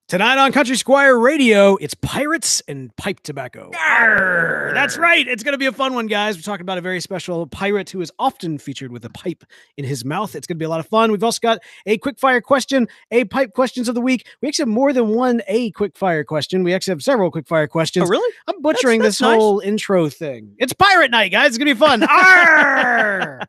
Tonight on Country Squire Radio, it's pirates and pipe tobacco. Arr! That's right. It's going to be a fun one, guys. We're talking about a very special pirate who is often featured with a pipe in his mouth. It's going to be a lot of fun. We've also got a quick fire question, a pipe questions of the week. We actually have more than one quick fire question. We actually have several quick fire questions. Oh, really? I'm butchering That's this whole intro thing. It's pirate night, guys. It's going to be fun. Arr!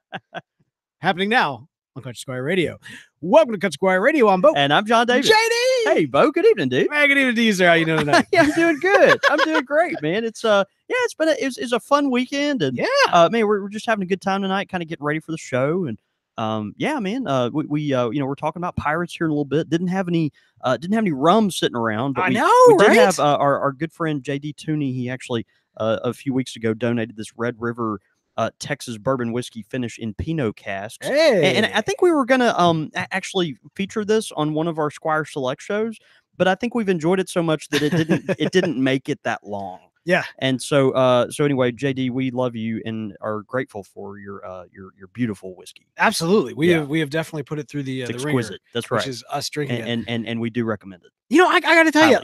Happening now on Country Squire Radio. Welcome to Country Squire Radio. I'm Beau. And I'm John David. JD! Hey, Beau. Good evening, dude. Hey, good evening to you, sir. How you doing tonight? Yeah, I'm doing good. I'm doing great, man. It's it's a fun weekend, and man, we're just having a good time tonight, kind of getting ready for the show, and we we're talking about pirates here in a little bit. Didn't have any rum sitting around, but we did have our good friend JD Tooney. He actually a few weeks ago donated this Red River Texas bourbon whiskey finish in Pinot casks. Hey. And I think we were gonna actually feature this on one of our Squire Select shows, but I think we've enjoyed it so much that it didn't make it that long. Yeah. And so anyway, JD, we love you and are grateful for your beautiful whiskey. Absolutely. We have definitely put it through the exquisite. ringer, That's right. Which is us drinking it. And we do recommend it. You know, I got to tell you,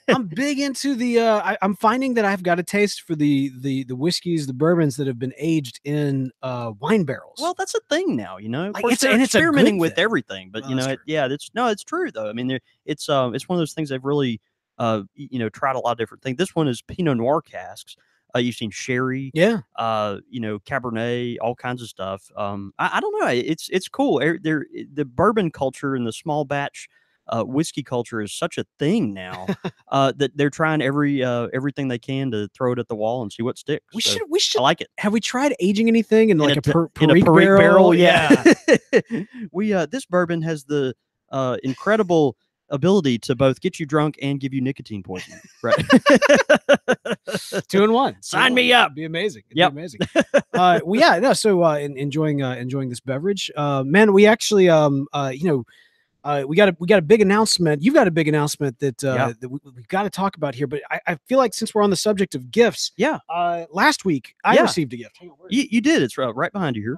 I'm big into the I'm finding that I've got a taste for the whiskeys, the bourbons that have been aged in wine barrels. Well, that's a thing now, you know. Of Like, course, it's they're experimenting with thing. everything, but Well, it's true though. I mean, it's one of those things they've really tried a lot of different things. This one is Pinot Noir casks. You've seen sherry, Cabernet, all kinds of stuff. I don't know. It's cool. The bourbon culture and the small batch whiskey culture is such a thing now that they're trying everything they can to throw it at the wall and see what sticks. We should. I like it. Have we tried aging anything in like a Perique barrel? Yeah. This bourbon has the incredible ability to both get you drunk and give you nicotine poisoning. Right. 2 in 1. Sign me up. It'd be amazing. It'd be amazing. So enjoying this beverage. Man, we actually we got a big announcement. You've got a big announcement that we've got to talk about here. But I feel like since we're on the subject of gifts, last week I received a gift. Hang on, you did. It's right behind you here.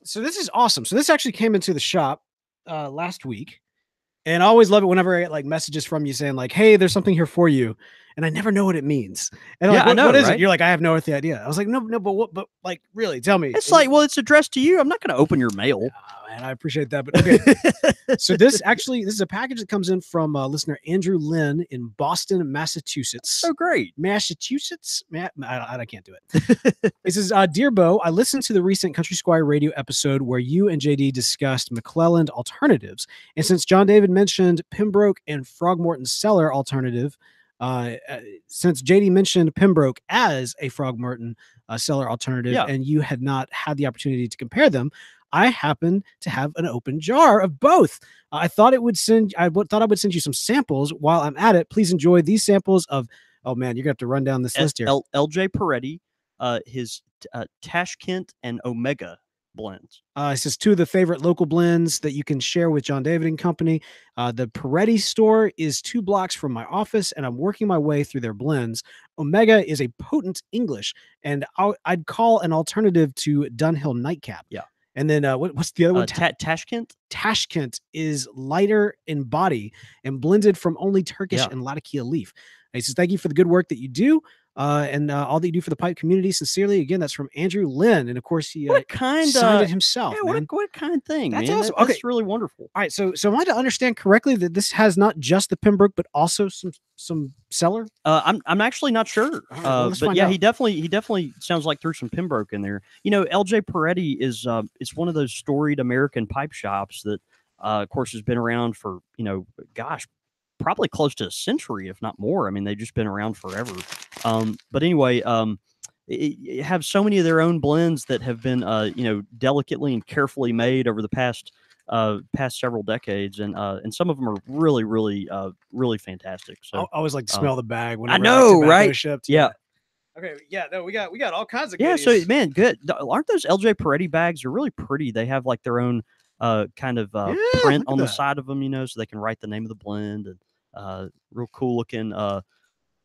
So this is awesome. So this actually came into the shop last week. And I always love it whenever I get like messages from you saying like, "Hey, there's something here for you," and I never know what it means. And I'm like, what is it? You're like, I have no idea. I was like, no, but what? But like, really, tell me. It's like, well, it's addressed to you. I'm not going to open your mail. Oh, man, I appreciate that, but okay. So this is a package that comes in from listener Andrew Lynn in Boston, Massachusetts. Oh, great, Massachusetts. I can't do it. It says, "Dear Beau, I listened to the recent Country Squire Radio episode where you and JD discussed McClelland alternatives, and since John David mentioned Pembroke and Frogmorton Cellar alternative, since JD mentioned Pembroke as a Frogmorton Cellar alternative, and you had not had the opportunity to compare them, I happen to have an open jar of both. I thought I would send you some samples while I'm at it. Please enjoy these samples of." Oh man, you're gonna have to run down this list here. LJ Peretti, his Tashkent and Omega blends. It says 2 of the favorite local blends that you can share with John David and Company. The Peretti store is 2 blocks from my office, and I'm working my way through their blends. Omega is a potent English, and I'd call an alternative to Dunhill Nightcap. Yeah. And then what's the other one? Tashkent? Tashkent is lighter in body and blended from only Turkish and Latakia leaf. And he says, "Thank you for the good work that you do. And all that you do for the pipe community. Sincerely." Again, that's from Andrew Lynn. And of course, he signed it himself. Yeah, what a kind thing. That's man. awesome. That's really wonderful. All right. So am I to understand correctly that this has not just the Pembroke, but also some cellar? I'm actually not sure. Right, well, but yeah, he definitely sounds like threw some Pembroke in there. You know, LJ Peretti is one of those storied American pipe shops that of course has been around for, probably close to a century, if not more. I mean, they've just been around forever. But anyway, have so many of their own blends that have been, delicately and carefully made over the past several decades, and some of them are really, really, really fantastic. So I always like to smell the bag. I know, right? Shipped. Yeah. Okay. Yeah. No, we got all kinds of. Yeah. goodies. So man, good. Aren't those LJ Peretti bags? They're really pretty. They have like their own kind of print on the side of them, so they can write the name of the blend, and real cool looking. All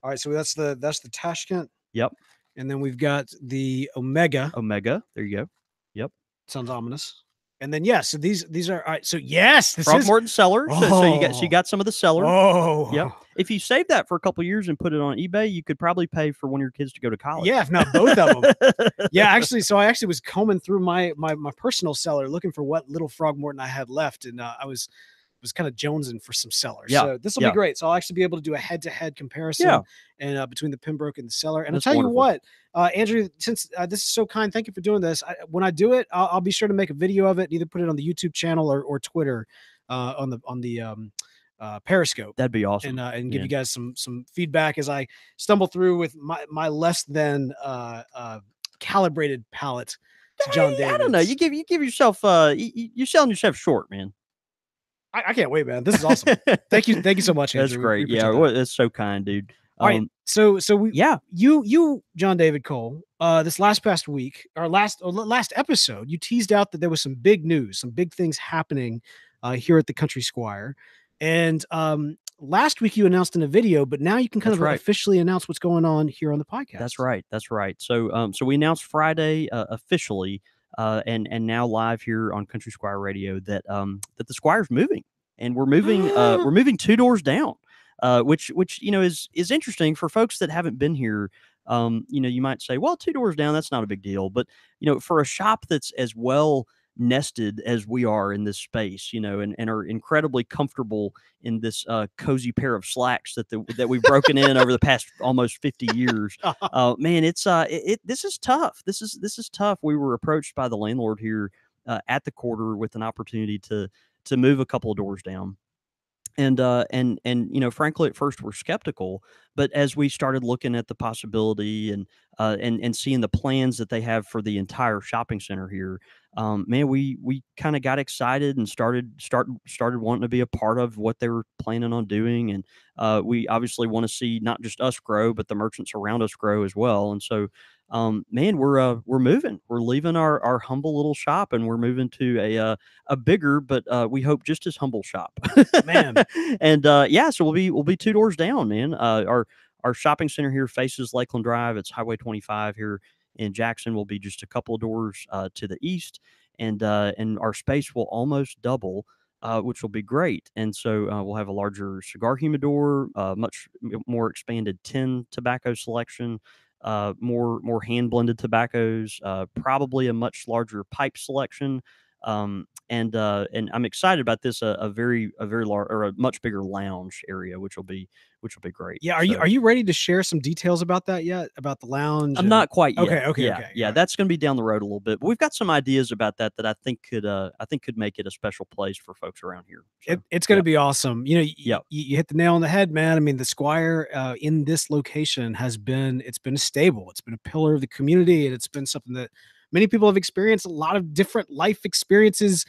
right, so that's the Tashkent. Yep. And then we've got the Omega. Omega. There you go. Yep. Sounds ominous. And then so these are all right. So yes, this is Throgmorton cellar. So you got some of the cellar. Yep. Oh, If you save that for a couple of years and put it on eBay, you could probably pay for one of your kids to go to college. yeah, if not both of them. Yeah, actually, so I actually was combing through my personal cellar looking for what little Throgmorton I had left, and I was kind of jonesing for some cellars. Yeah, So this will yeah. be great. So I'll actually be able to do a head-to-head comparison Yeah. and between the Pembroke and the cellar. And That's I'll tell you wonderful. what, Andrew, since this is so kind, thank you for doing this. When I do it, I'll be sure to make a video of it, either put it on the YouTube channel or Twitter on the Periscope. That'd be awesome. And give you guys some feedback as I stumble through with my less than calibrated palate to John David. I don't know. You give yourself you're selling yourself short, man. I can't wait, man. This is awesome. Thank you so much, Andrew. That's great. We Yeah, that. that's so kind, dude. All right. So we you John David Cole, this past week, our last episode, you teased out that there was some big news, some big things happening here at the Country Squire. And last week you announced in a video, but now you can kind of officially announce what's going on here on the podcast. That's right. That's right. So so we announced Friday officially and now live here on Country Squire Radio that that the Squire's moving, and we're moving 2 doors down, which is interesting for folks that haven't been here. You might say, well, 2 doors down, that's not a big deal, but for a shop that's as well nested as we are in this space, and are incredibly comfortable in this cozy pair of slacks that we've broken in over the past almost 50 years. Man, it's this is tough. This is tough. We were approached by the landlord here at the quarter with an opportunity to move a couple of doors down. And frankly, at first we're skeptical, but as we started looking at the possibility and seeing the plans that they have for the entire shopping center here, man, we kind of got excited and started wanting to be a part of what they were planning on doing. And we obviously want to see not just us grow, but the merchants around us grow as well. And so, man, we're moving. We're leaving our humble little shop, and we're moving to a bigger, but we hope just as humble shop, man. And so we'll be 2 doors down, man. Our shopping center here faces Lakeland Drive. It's Highway 25 here in Jackson. Will be just a couple of doors to the east, and our space will almost double, which will be great. And so we'll have a larger cigar humidor, much more expanded tin tobacco selection, more hand blended tobaccos, probably a much larger pipe selection. And I'm excited about this. A very large, or a much bigger lounge area, which will be great. Yeah, are you ready to share some details about that yet? About the lounge? I'm not quite yet. Okay. Yeah, that's going to be down the road a little bit. But we've got some ideas about that I think could make it a special place for folks around here. So, it's going to be awesome. You hit the nail on the head, man. I mean, the Squire in this location it's been stable. It's been a pillar of the community, and it's been something that many people have experienced a lot of different life experiences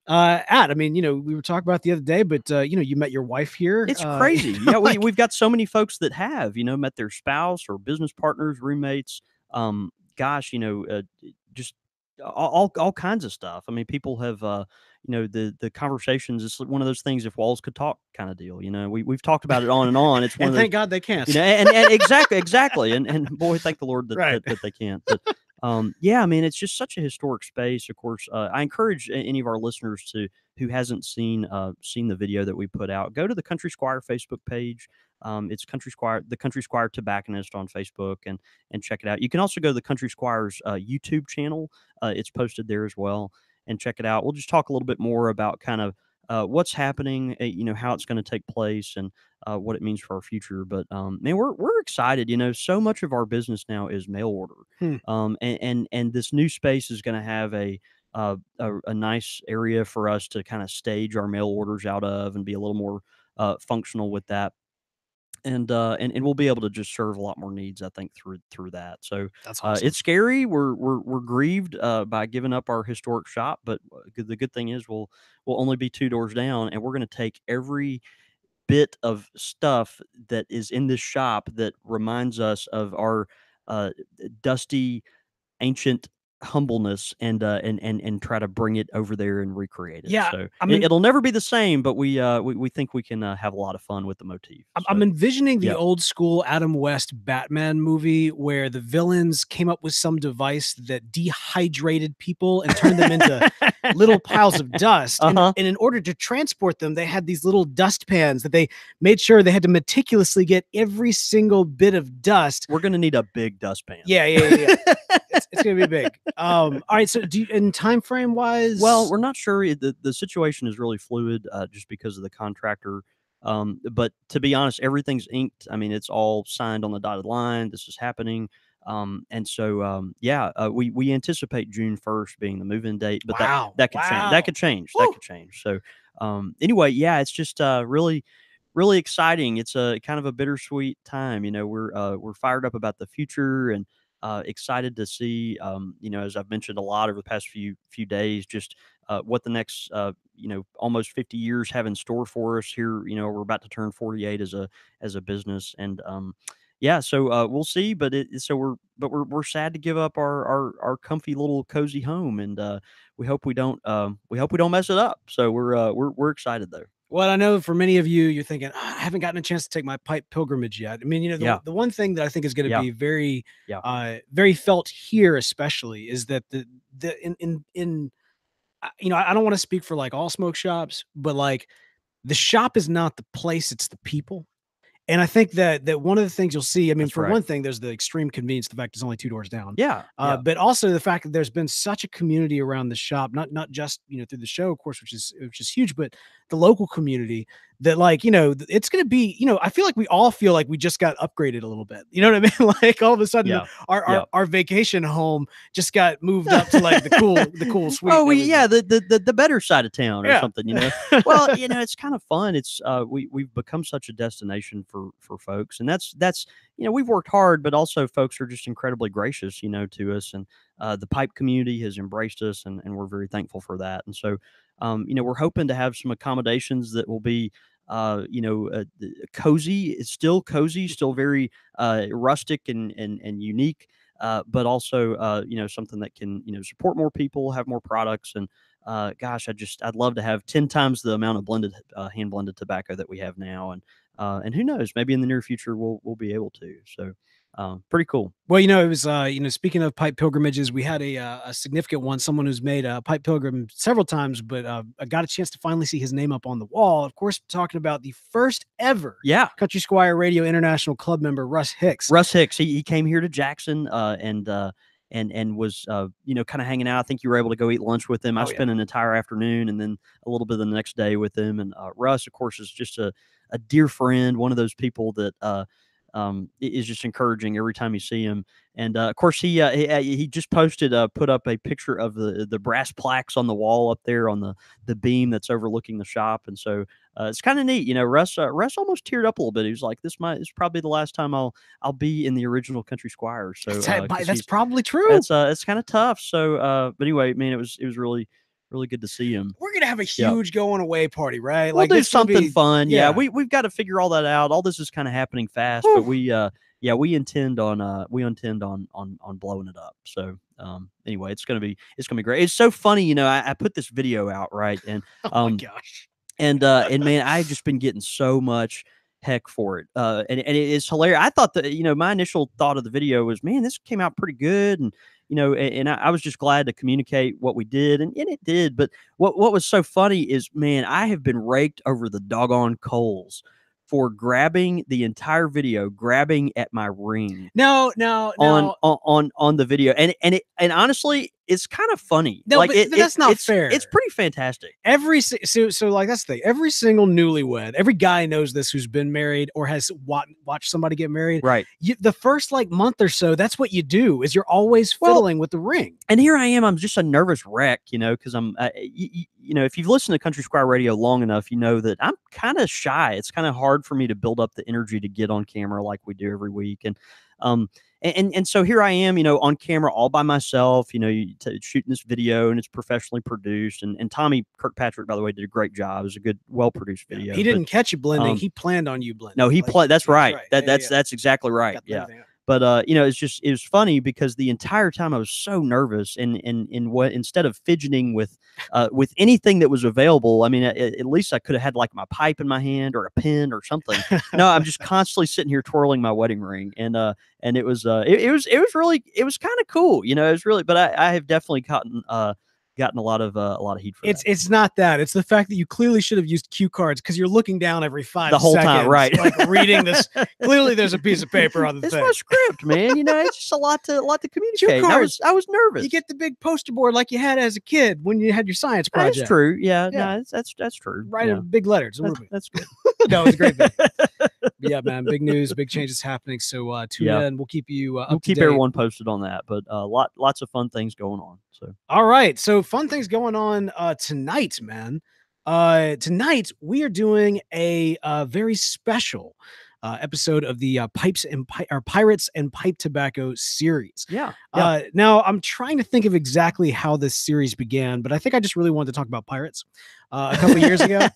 I mean, we were talking about the other day, but you met your wife here. It's crazy. Yeah, we've got so many folks that have, met their spouse or business partners, roommates. Just all kinds of stuff. I mean, people have the conversations. It's one of those things, if walls could talk kind of deal. We've talked about it on and on. It's one and of those, thank God they can't. And exactly. And boy, thank the Lord that they can't. But I mean, it's just such a historic space. Of course, I encourage any of our listeners who hasn't seen the video that we put out, go to the Country Squire Facebook page. It's the Country Squire Tobacconist on Facebook, and check it out. You can also go to the Country Squire's YouTube channel. It's posted there as well, and check it out. We'll just talk a little bit more about kind of what's happening, how it's going to take place, and what it means for our future. But man, we're excited. So much of our business now is mail order, and this new space is going to have a nice area for us to kind of stage our mail orders out of and be a little more functional with that. And we'll be able to just serve a lot more needs, I think, through that. So that's awesome. It's scary. We're grieved by giving up our historic shop, but the good thing is we'll only be 2 doors down, and we're going to take every bit of stuff that is in this shop that reminds us of our dusty, ancient humbleness and try to bring it over there and recreate it. Yeah, So I mean, it'll never be the same, but we think we can have a lot of fun with the motif. I'm envisioning the yeah. old school Adam West Batman movie where the villains came up with some device that dehydrated people and turned them into little piles of dust. And in order to transport them, they had these little dust pans that they made sure they had to meticulously get every single bit of dust. We're going to need a big dustpan. Yeah. It's going to be big. All right. So in time frame wise? Well, we're not sure. The situation is really fluid just because of the contractor. But to be honest, everything's inked. I mean, it's all signed on the dotted line. This is happening. And so, we anticipate June 1st being the move-in date, but that could change. That could change. Woo! That could change. So, anyway, yeah, it's just really, really exciting. It's a kind of a bittersweet time. We're fired up about the future and excited to see, as I've mentioned a lot over the past few days, just what the next, almost 50 years have in store for us here. We're about to turn 48 as a business, and so we'll see. But we're sad to give up our comfy little cozy home, and we hope we don't mess it up. So we're excited though. Well, I know for many of you, you're thinking, I haven't gotten a chance to take my pipe pilgrimage yet. I mean, the one thing that I think is going to be very, very felt here, especially, is that I don't want to speak for like all smoke shops, but like the shop is not the place; it's the people. And I think that one of the things you'll see, I mean, for one thing, there's the extreme convenience, the fact it's only 2 doors down. But also the fact that there's been such a community around the shop, not just, through the show, of course, which is huge, but the local community that it's going to be, I feel like we all feel like we just got upgraded a little bit. You know what I mean? Like all of a sudden our vacation home just got moved up to like the cool suite. Oh, the better side of town or something, Well, it's kind of fun. It's we've become such a destination for folks, and that's we've worked hard, but also folks are just incredibly gracious, to us, and the pipe community has embraced us, and we're very thankful for that. And so, we're hoping to have some accommodations that will be cozy. It's still cozy, still very rustic and unique, but also something that can support more people, have more products, and I'd love to have 10 times the amount of blended hand blended tobacco that we have now, and who knows, maybe in the near future we'll be able to. So pretty cool. Well, it was speaking of pipe pilgrimages, we had a significant one, someone who's made a pipe pilgrim several times, but I got a chance to finally see his name up on the wall. Of course, talking about the first ever Country Squire Radio International Club member, Russ Hicks. He came here to Jackson and was kind of hanging out. I think you were able to go eat lunch with him. I spent an entire afternoon and then a little bit of the next day with him. And Russ, of course, is just a dear friend, one of those people that is just encouraging every time you see him. And of course, he just put up a picture of the brass plaques on the wall up there on the beam that's overlooking the shop. And so it's kind of neat. Russ almost teared up a little bit. He was like, "This is probably the last time I'll be in the original Country Squire." So that's probably true. It's kind of tough. So, but anyway, man, it was really good to see him. We're gonna have a huge going away party, right? We'll do something fun. Yeah, we've got to figure all that out. All this is kind of happening fast, but we intend on blowing it up. So anyway, it's gonna be great. It's so funny, I put this video out, right? And oh my gosh. And man, I've just been getting so much heck for it. And it is hilarious. I thought that, my initial thought of the video was, man, this came out pretty good. And, and I was just glad to communicate what we did. And it did. But what was so funny is, man, I have been raked over the doggone coals for grabbing the entire video, grabbing at my ring. No. On the video. And honestly, it's kind of funny. No, but that's not fair. It's pretty fantastic. So like that's the thing. Every single newlywed, every guy knows this who's been married or has watched somebody get married. Right. The first month or so, that's what you do. Is you're always fiddling with the ring. And here I am. I'm just a nervous wreck, because I'm. If you've listened to Country Squire Radio long enough, you know that I'm kind of shy. It's kind of hard for me to build up the energy to get on camera like we do every week, and so here I am, on camera all by myself, shooting this video, and it's professionally produced. And Tommy Kirkpatrick, by the way, did a great job. It was a good, well-produced video. He didn't catch you blending. He planned on you blending. No, he played. That's right. That's exactly right. Yeah. But you know, it was funny because the entire time I was so nervous, and what instead of fidgeting with anything that was available, I mean, at least I could have had like my pipe in my hand or a pen or something. No, I'm just constantly sitting here twirling my wedding ring, and it was it was kind of cool, you know. It was really, but I have definitely gotten a lot of heat for that. It's not that. It's the fact that you clearly should have used cue cards because you're looking down every 5 The whole seconds, time, right? like reading this. Clearly, there's a piece of paper on the It's thing. my script, man. You know, it's just a lot to communicate. I was nervous. You get the big poster board like you had as a kid when you had your science project. That's true. Yeah, Yeah. no, that's true. Write yeah. in big letters. That's good. No, it's a great video. Yeah, man, big news, big changes happening. So tune in. We'll keep you we'll keep everyone posted on that. But lots of fun things going on. So all right, so fun things going on tonight, man. Tonight we are doing a very special episode of the Pirates and Pipe Tobacco series. Yeah. Now I'm trying to think of exactly how this series began, but I think I just really wanted to talk about pirates a couple of years ago.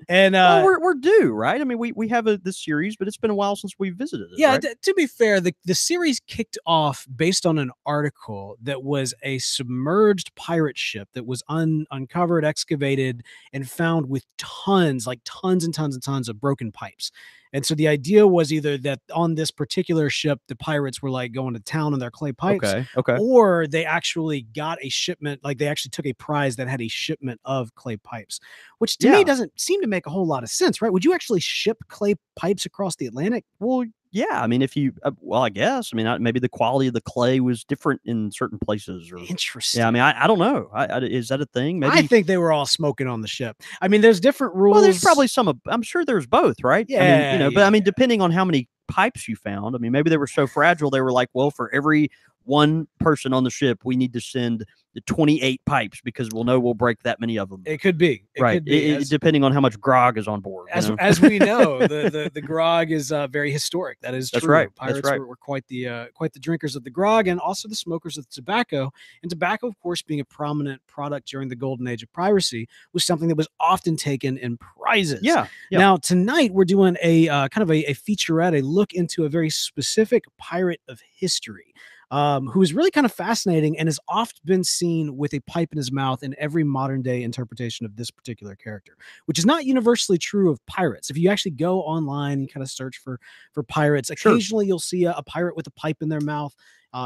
And well, we're due, right? I mean, we have this series, but it's been a while since we visited it. Yeah, right? To be fair, the series kicked off based on an article that was a submerged pirate ship that was uncovered, excavated, and found with tons and tons of broken pipes. And so the idea was either that on this particular ship, the pirates were like going to town on their clay pipes, Okay. or they actually got a shipment, like they actually took a prize that had a shipment of clay pipes, which to me doesn't seem to make a whole lot of sense, right? Would you actually ship clay pipes across the Atlantic? Well, yeah. I mean, if you, well, I guess. I mean, maybe the quality of the clay was different in certain places. Or, interesting. Yeah. I mean, I don't know. Is that a thing? Maybe. I think they were all smoking on the ship. I mean, there's different rules. Well, there's probably some. I'm sure there's both, right? Yeah. I mean, you know, but I mean, depending on how many pipes you found, I mean, maybe they were so fragile they were like, well, for every one person on the ship, we need to send the 28 pipes because we'll know we'll break that many of them. It could be. Right. Depending on how much grog is on board. As we know, the grog is very historic. That is true. That's right. Pirates That's right. were quite the drinkers of the grog and also the smokers of the tobacco. And tobacco, of course, being a prominent product during the golden age of piracy, was something that was often taken in prizes. Yeah. Now, tonight we're doing a kind of a featurette, a look into a very specific pirate of history. Who is really kind of fascinating and has often been seen with a pipe in his mouth in every modern day interpretation of this particular character, which is not universally true of pirates. If you actually go online and kind of search for pirates, occasionally you'll see a pirate with a pipe in their mouth.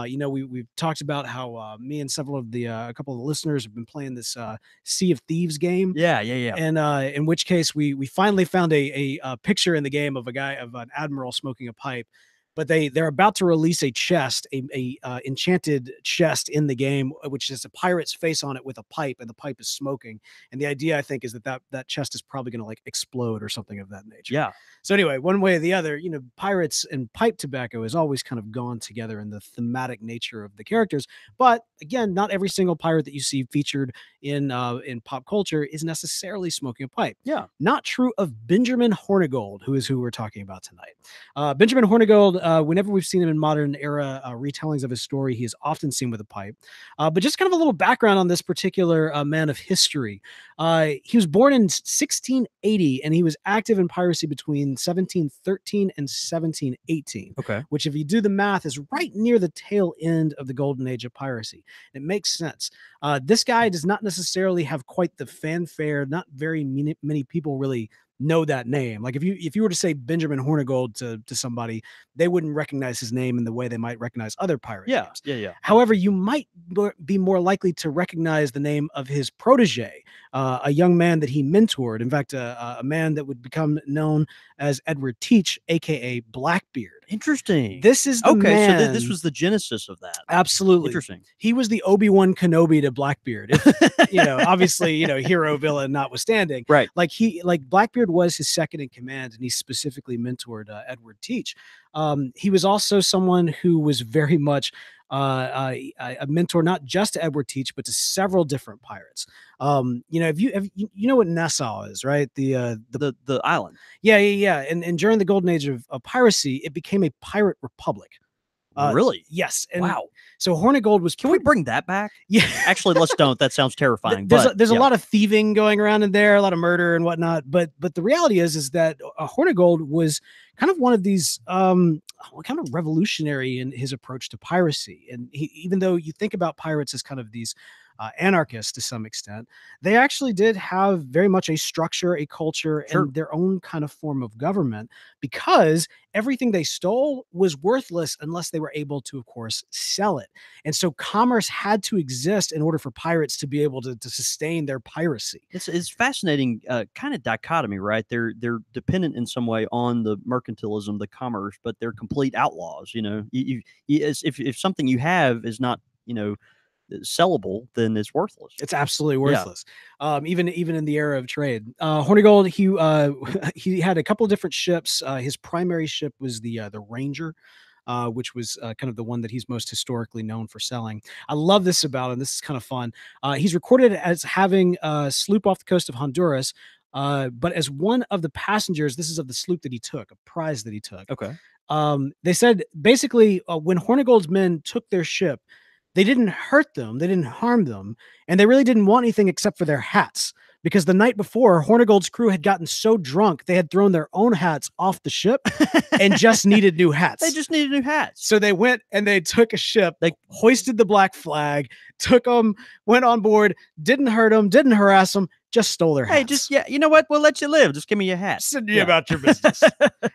You know, we've talked about how me and several of a couple of the listeners have been playing this Sea of Thieves game. Yeah. And in which case we finally found a picture in the game of an admiral smoking a pipe. But they're about to release a chest, a enchanted chest in the game, which is a pirate's face on it with a pipe, and the pipe is smoking. And the idea, I think, is that chest is probably going to like explode or something of that nature. Yeah. So anyway, one way or the other, you know, pirates and pipe tobacco has always kind of gone together in the thematic nature of the characters. But again, not every single pirate that you see featured in pop culture is necessarily smoking a pipe. Yeah. Not true of Benjamin Hornigold, who is who we're talking about tonight. Benjamin Hornigold. Whenever we've seen him in modern era retellings of his story, he is often seen with a pipe. But just kind of a little background on this particular man of history. He was born in 1680, and he was active in piracy between 1713 and 1718. Okay. Which, if you do the math, is right near the tail end of the golden age of piracy. It makes sense. This guy does not necessarily have quite the fanfare. Not very many people really know that name. Like if you were to say Benjamin Hornigold to somebody, they wouldn't recognize his name in the way they might recognize other pirate names. Yeah. However, you might be more likely to recognize the name of his protege, a young man that he mentored. In fact, a man that would become known as Edward Teach, aka Blackbeard. Interesting. This is the man. So this was the genesis of that. Absolutely. Interesting. He was the Obi-Wan Kenobi to Blackbeard. You know, obviously, you know, hero villain notwithstanding. Right. Like Blackbeard was his second in command, and he specifically mentored Edward Teach. He was also someone who was very much a mentor, not just to Edward Teach, but to several different pirates. You know, you know what Nassau is, right? The island. Yeah. And during the golden age of piracy, it became a pirate republic. Really? Yes. And wow. so Hornigold was. Can we bring that back? Yeah. Actually, let's don't. That sounds terrifying. There's a lot of thieving going around in there, a lot of murder and whatnot. But the reality is that Hornigold was kind of one of these kind of revolutionary in his approach to piracy. And even though you think about pirates as kind of these anarchists to some extent, they actually did have very much a structure, a culture, Sure. and their own kind of form of government, because everything they stole was worthless unless they were able to, of course, sell it. And so commerce had to exist in order for pirates to be able to sustain their piracy. It's fascinating kind of dichotomy, right? They're dependent in some way on the mercantilism, the commerce, but they're complete outlaws. You know, if something you have is not, sellable, then it's worthless. It's absolutely worthless. Yeah. Even in the era of trade. Hornigold, he had a couple of different ships. His primary ship was the Ranger, which was kind of the one that he's most historically known for selling. I love this about him. This is kind of fun. He's recorded as having a sloop off the coast of Honduras, but as one of the passengers, this is of the sloop that he took, a prize that he took. Okay. They said basically when Hornigold's men took their ship, they didn't hurt them, they didn't harm them, and they really didn't want anything except for their hats. Because the night before, Hornigold's crew had gotten so drunk, they had thrown their own hats off the ship and just needed new hats. They just needed new hats. So they went and they took a ship, they hoisted the black flag, took them, went on board, didn't hurt them, didn't harass them, just stole their hats. Hey, you know what? We'll let you live. Just give me your hat. Send you about your business.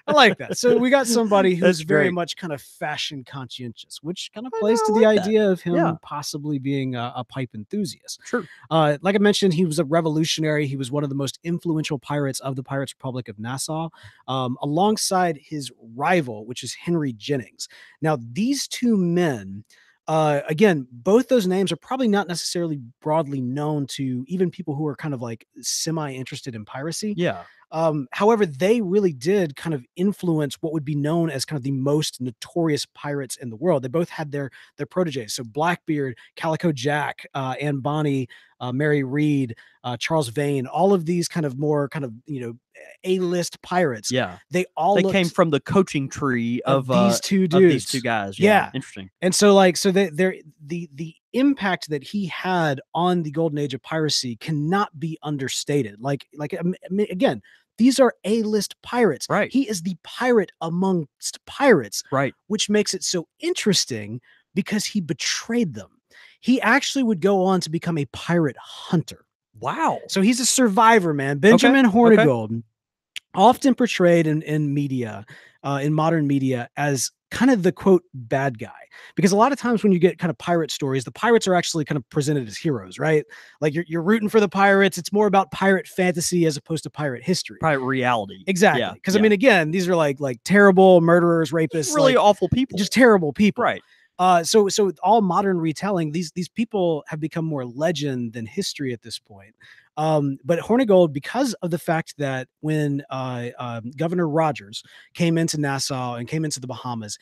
I like that. So we got somebody who's very much kind of fashion conscientious, which kind of plays to the idea of him possibly being a pipe enthusiast. Sure. Like I mentioned, he was a revolutionary. He was one of the most influential pirates of the Pirates Republic of Nassau, alongside his rival, which is Henry Jennings. Now, these two men, again, both those names are probably not necessarily broadly known to even people who are kind of like semi-interested in piracy. Yeah. However, they really did kind of influence what would be known as kind of the most notorious pirates in the world. They both had their proteges. So Blackbeard, Calico Jack, Anne Bonny, Mary Read, Charles Vane, all of these kind of more kind of, A-list pirates. Yeah. They came from the coaching tree of these two dudes. Of these two guys. Yeah. Interesting. And so the impact that he had on the golden age of piracy cannot be understated. Again, these are A-list pirates. Right. He is the pirate amongst pirates. Right. Which makes it so interesting because he betrayed them. He actually would go on to become a pirate hunter. Wow. So he's a survivor, man. Benjamin Hornigold, often portrayed in media, in modern media, as kind of the quote bad guy, because a lot of times when you get kind of pirate stories, the pirates are actually kind of presented as heroes, right? Like you're rooting for the pirates. It's more about pirate fantasy as opposed to pirate history, pirate reality. Exactly. Because I mean, again, these are like terrible murderers, rapists, really awful people, just terrible people, right? So all modern retelling, these people have become more legend than history at this point. But Hornigold, because of the fact that when Governor Rogers came into Nassau and came into the Bahamas,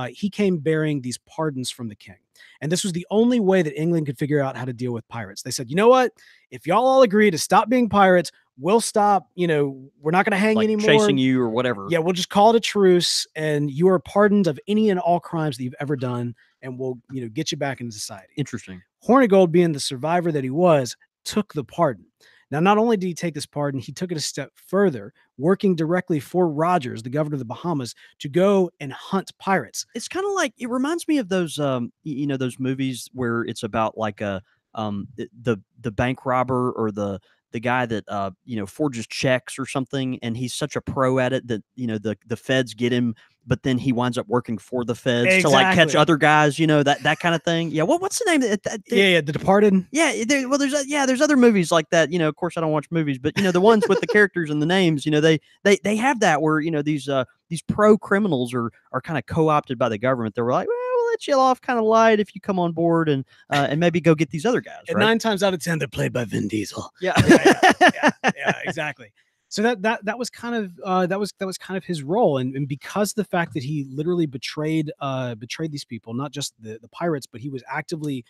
he came bearing these pardons from the king. And this was the only way that England could figure out how to deal with pirates. They said, you know what? If y'all all agree to stop being pirates, we'll stop, we're not going to hang anymore. Chasing you or whatever. Yeah, we'll just call it a truce, and you are pardoned of any and all crimes that you've ever done, and we'll, get you back into society. Interesting. Hornigold, being the survivor that he was, took the pardon. Now, not only did he take this pardon, he took it a step further, working directly for Rogers, the governor of the Bahamas, to go and hunt pirates. It's kind of like, it reminds me of those, those movies where it's about like the bank robber or the guy that forges checks or something, and he's such a pro at it that the feds get him, but then he winds up working for the feds to like catch other guys, that kind of thing. Yeah, what's the name? The Departed. Yeah, there's other movies like that. Of course I don't watch movies, but the ones with the characters and the names, they have that where these pro criminals are kind of co-opted by the government. They were like, well, let you off kind of light if you come on board and maybe go get these other guys. And right? 9 times out of 10, they're played by Vin Diesel. Yeah, yeah, exactly. So that was kind of that was kind of his role, and because the fact that he literally betrayed these people, not just the pirates, but he was actively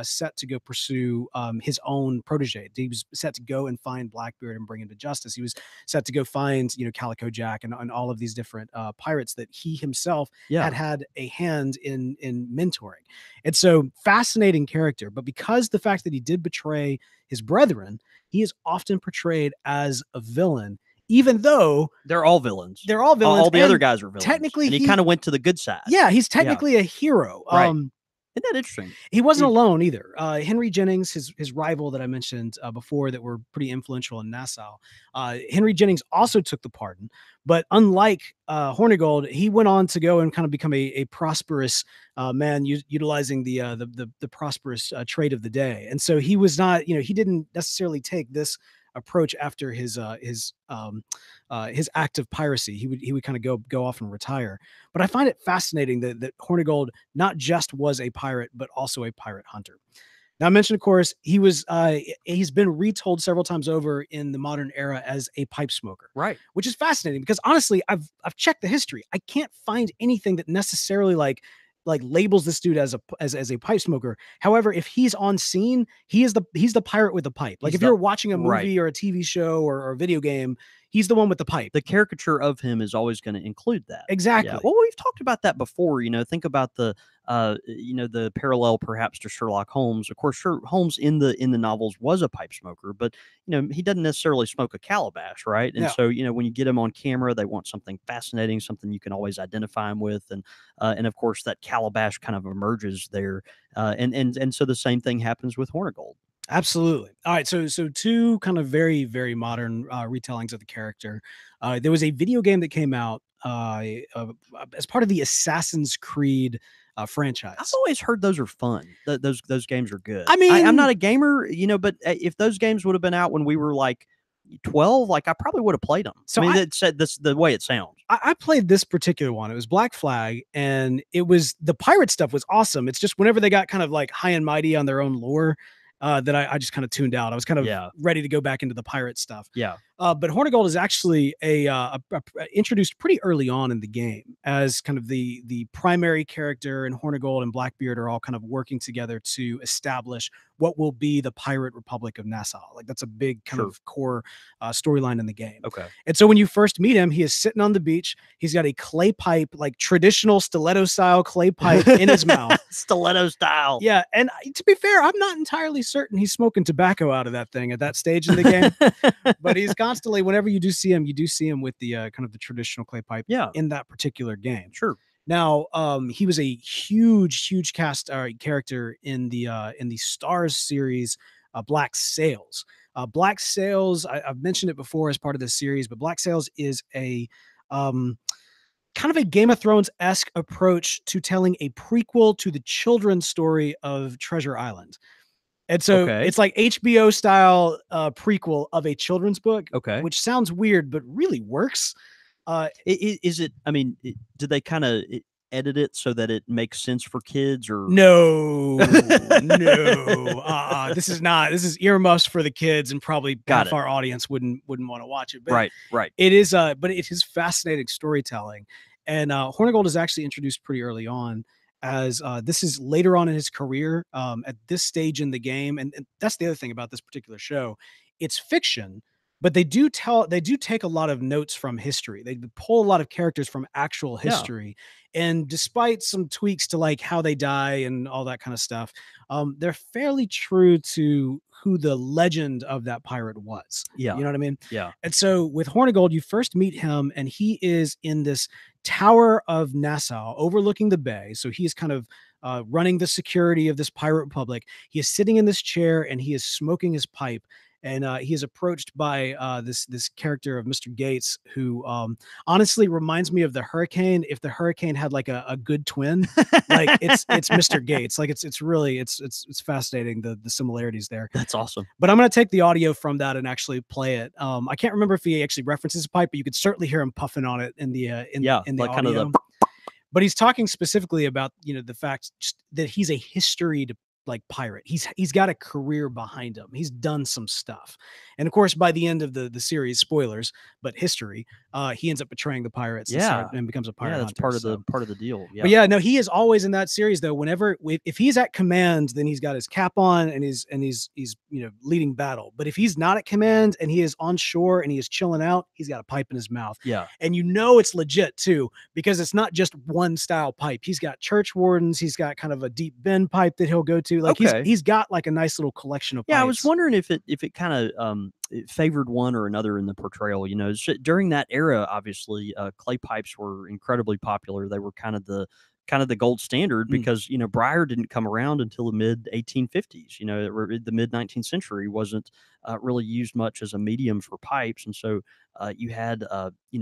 set to go pursue his own protege. He was set to go and find Blackbeard and bring him to justice. He was set to go find Calico Jack and all of these different pirates that he himself had a hand in mentoring. And so fascinating character, but because the fact that he did betray his brethren, he is often portrayed as a villain, even though they're all villains. All the other guys are villains. Technically, and he kind of went to the good side. Yeah, he's technically a hero. Right. Isn't that interesting? He wasn't alone either. Henry Jennings, his rival that I mentioned before, that were pretty influential in Nassau. Henry Jennings also took the pardon, but unlike Hornigold, he went on to go and kind of become a prosperous man, utilizing the prosperous trade of the day. And so he was not, he didn't necessarily take this approach after his act of piracy. He would kind of go off and retire. But I find it fascinating that Hornigold not just was a pirate, but also a pirate hunter. Now, I mentioned, of course, he's been retold several times over in the modern era as a pipe smoker, right? Which is fascinating because honestly, I've checked the history. I can't find anything that necessarily like labels this dude as a pipe smoker. However, if he's on scene, he's the pirate with the pipe. Like if you're watching a movie or a TV show or a video game, he's the one with the pipe. The caricature of him is always going to include that. Exactly. Yeah. Well, we've talked about that before. Think about the the parallel perhaps to Sherlock Holmes. Of course, Holmes in the novels was a pipe smoker, but he doesn't necessarily smoke a calabash, right? And so when you get him on camera, they want something fascinating, something you can always identify him with, and of course that calabash kind of emerges there, and so the same thing happens with Hornigold. Absolutely. All right. So two kind of very, very modern retellings of the character. There was a video game that came out as part of the Assassin's Creed franchise. I've always heard those are fun. Those games are good. I mean, I'm not a gamer, but if those games would have been out when we were like 12, I probably would have played them. So it's the way it sounds. I played this particular one. It was Black Flag, and the pirate stuff was awesome. It's just whenever they got kind of like high and mighty on their own lore, that I just kind of tuned out. I was kind of ready to go back into the pirate stuff. Yeah. But Hornigold is actually introduced pretty early on in the game as kind of the primary character, and Hornigold and Blackbeard are all kind of working together to establish what will be the Pirate Republic of Nassau. Like that's a big kind of core storyline in the game. Okay. And so when you first meet him, he is sitting on the beach. He's got a clay pipe, like traditional stiletto style clay pipe in his mouth. Stiletto style. Yeah. And to be fair, I'm not entirely certain he's smoking tobacco out of that thing at that stage in the game, but he's constantly, whenever you do see him with the kind of the traditional clay pipe in that particular game. Sure. Now, he was a huge cast character in the Stars series, Black Sails. Black Sails, I've mentioned it before as part of this series, but Black Sails is a kind of a Game of Thrones-esque approach to telling a prequel to the children's story of Treasure Island. And so it's like HBO style prequel of a children's book, which sounds weird, but really works. Is it? I mean, did they kind of edit it so that it makes sense for kids, or no? This is earmuffs for the kids, and probably half our audience wouldn't want to watch it. But right. It is, but it is fascinating storytelling, and Hornigold is actually introduced pretty early on. As this is later on in his career, at this stage in the game, and that's the other thing about this particular show. It's fiction, but they do take a lot of notes from history. They pull a lot of characters from actual history. And despite some tweaks to like how they die and all that kind of stuff, they're fairly true to who the legend of that pirate was. Yeah. You know what I mean? Yeah. And so with Hornigold, you first meet him, and he is in this Tower of Nassau overlooking the bay. So he's kind of running the security of this pirate republic. He is sitting in this chair, and he is smoking his pipe. And he is approached by this character of Mr. Gates, who honestly reminds me of the Hurricane. If the Hurricane had like a good twin, like it's Mr. Gates. Like it's really fascinating, the similarities there. That's awesome. But I'm gonna take the audio from that and actually play it. I can't remember if he actually references a pipe, but you could certainly hear him puffing on it in the the like audio. Kind of But he's talking specifically about the fact that he's a history like pirate. He's got a career behind him. He's done some stuff. And of course, by the end of the series, spoilers, but history, he ends up betraying the pirates and becomes a pirate that's hunter. part of the deal. But yeah, no, he is always in that series though. Whenever if he's at command, then he's got his cap on and he's leading battle. But if he's not at command and he is on shore and he is chilling out, he's got a pipe in his mouth. Yeah. And it's legit too, because it's not just one style pipe. He's got church wardens, he's got kind of a deep bend pipe that he'll go to. Like he's got like a nice little collection of pipes. I was wondering if it kind of it favored one or another in the portrayal. During that era, obviously, clay pipes were incredibly popular. They were kind of the gold standard because briar didn't come around until the mid 1850s. The mid 19th century wasn't really used much as a medium for pipes, and so you had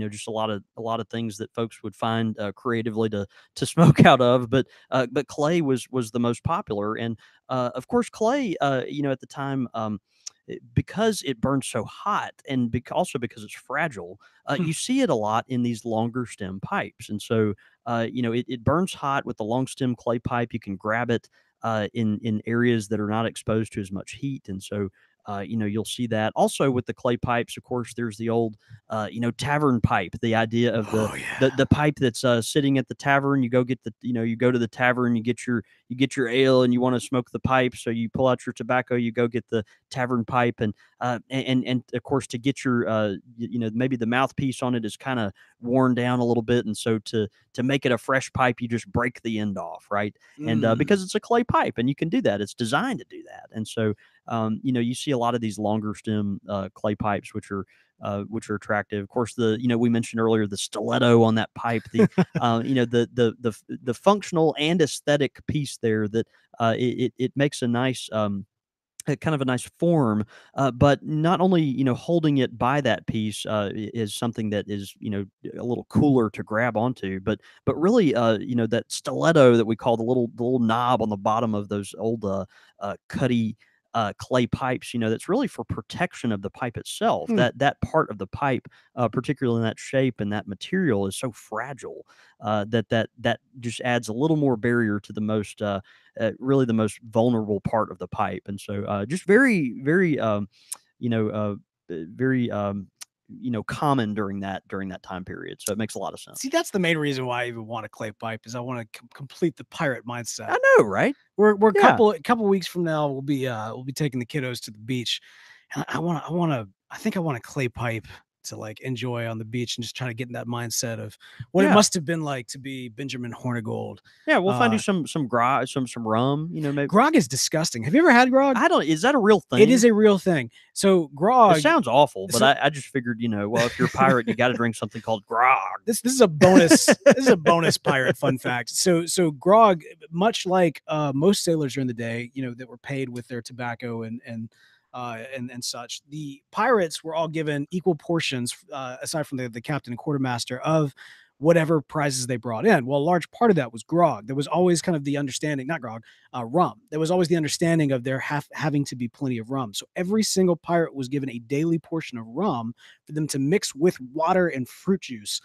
just a lot of things that folks would find creatively to smoke out of. But clay was the most popular, and of course clay at the time. Because it burns so hot and also because it's fragile, you see it a lot in these longer stem pipes. And so, it burns hot with the long stem clay pipe. You can grab it in areas that are not exposed to as much heat. And so, you'll see that also with the clay pipes. Of course, there's the old, tavern pipe, the idea of the pipe that's sitting at the tavern. You go get you go to the tavern, you get your ale and you want to smoke the pipe. So you pull out your tobacco, you go get the tavern pipe and of course to get your, maybe the mouthpiece on it is kind of worn down a little bit. And so to make it a fresh pipe, you just break the end off. Right. And because it's a clay pipe and you can do that, it's designed to do that. And so, you see a lot of these longer stem clay pipes, which are attractive. Of course, we mentioned earlier the stiletto on that pipe, the the functional and aesthetic piece there that it makes a nice kind of a nice form, but not only holding it by that piece is something that is a little cooler to grab onto, but really that stiletto that we call the little knob on the bottom of those old cutty clay pipes, that's really for protection of the pipe itself. That part of the pipe, particularly in that shape and that material, is so fragile that just adds a little more barrier to the most really the most vulnerable part of the pipe. And so just very very very common during that time period. So it makes a lot of sense. See, that's the main reason why I even want a clay pipe, is I want to complete the pirate mindset. I know, right? We're a couple weeks from now, we'll be taking the kiddos to the beach. And I think I want a clay pipe to like enjoy on the beach and just try to get in that mindset of what it must have been like to be Benjamin Hornigold. Yeah, we'll find you some grog, some rum. Maybe grog is disgusting. Have you ever had grog? Is that a real thing? It is a real thing. So grog. It sounds awful, but I just figured, well, if you're a pirate, you got to drink something called grog. This is a bonus. This is a bonus pirate fun fact. So grog, much like most sailors during the day, that were paid with their tobacco and such, the pirates were all given equal portions, aside from the captain and quartermaster, of whatever prizes they brought in. Well, a large part of that was grog. There was always kind of the understanding, not grog, rum. There was always the understanding of there having to be plenty of rum. So every single pirate was given a daily portion of rum for them to mix with water and fruit juice,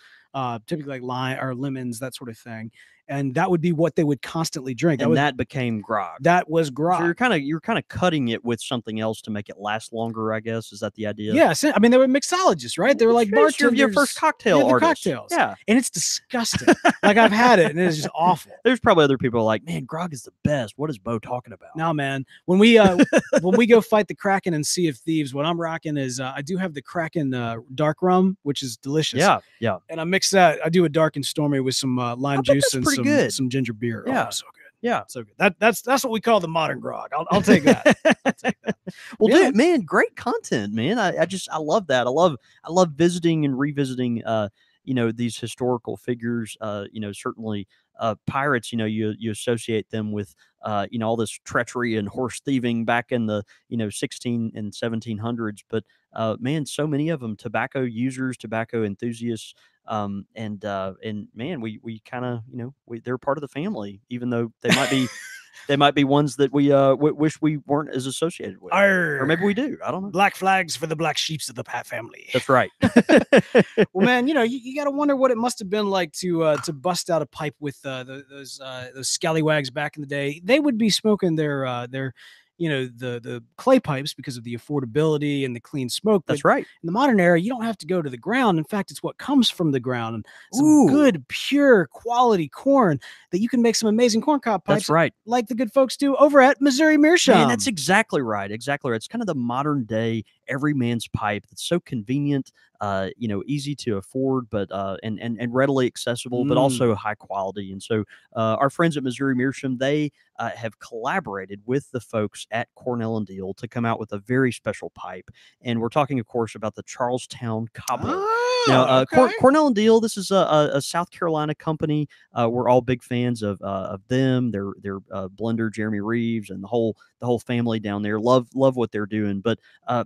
typically like lime or lemons, that sort of thing. And that would be what they would constantly drink. And that became grog. That was grog. So you're kind of cutting it with something else to make it last longer, I guess. Is that the idea? Yes. I mean, they were mixologists, right? They were like bartenders. Your first cocktail artist. Cocktails. Yeah. And it's disgusting. Like, I've had it and it is just awful. There's probably other people like, man, grog is the best. What is Beau talking about? No, man. When we go fight the Kraken and Sea of Thieves, what I'm rocking is I do have the Kraken dark rum, which is delicious. Yeah. Yeah. And I mix that. I do a dark and stormy with some lime juice and some ginger beer. Yeah. Oh, so good. Yeah, so good. That's what we call the modern grog. I'll take that. I'll take that. Well, dude, man, great content, man. I love that. I love visiting and revisiting these historical figures. Certainly pirates, you associate them with all this treachery and horse thieving back in the 16 and 1700s, but man, so many of them tobacco users, tobacco enthusiasts. And man, we kind of, they're part of the family, even though they might be They might be ones that we wish we weren't as associated with, or maybe we do. I don't know. Black flags for the black sheeps of the Pat family. That's right. Well, man, you got to wonder what it must have been like to bust out a pipe with those scallywags back in the day. They would be smoking their the clay pipes because of the affordability and the clean smoke. That's right. In the modern era, you don't have to go to the ground. In fact, it's what comes from the ground, and some good, pure, quality corn that you can make some amazing corncob pipes. That's right. Like the good folks do over at Missouri Meerschaum. Man, that's exactly right. Exactly right. It's kind of the modern day every man's pipe that's so convenient, easy to afford, but and readily accessible, but also high quality. And so our friends at Missouri Meerschaum, they have collaborated with the folks at Cornell and Deal to come out with a very special pipe. And we're talking, of course, about the Charlestown cobbler. Now, Cornell and Deal, this is a South Carolina company. We're all big fans of them. Their blender Jeremy Reeves and the whole family down there love what they're doing. But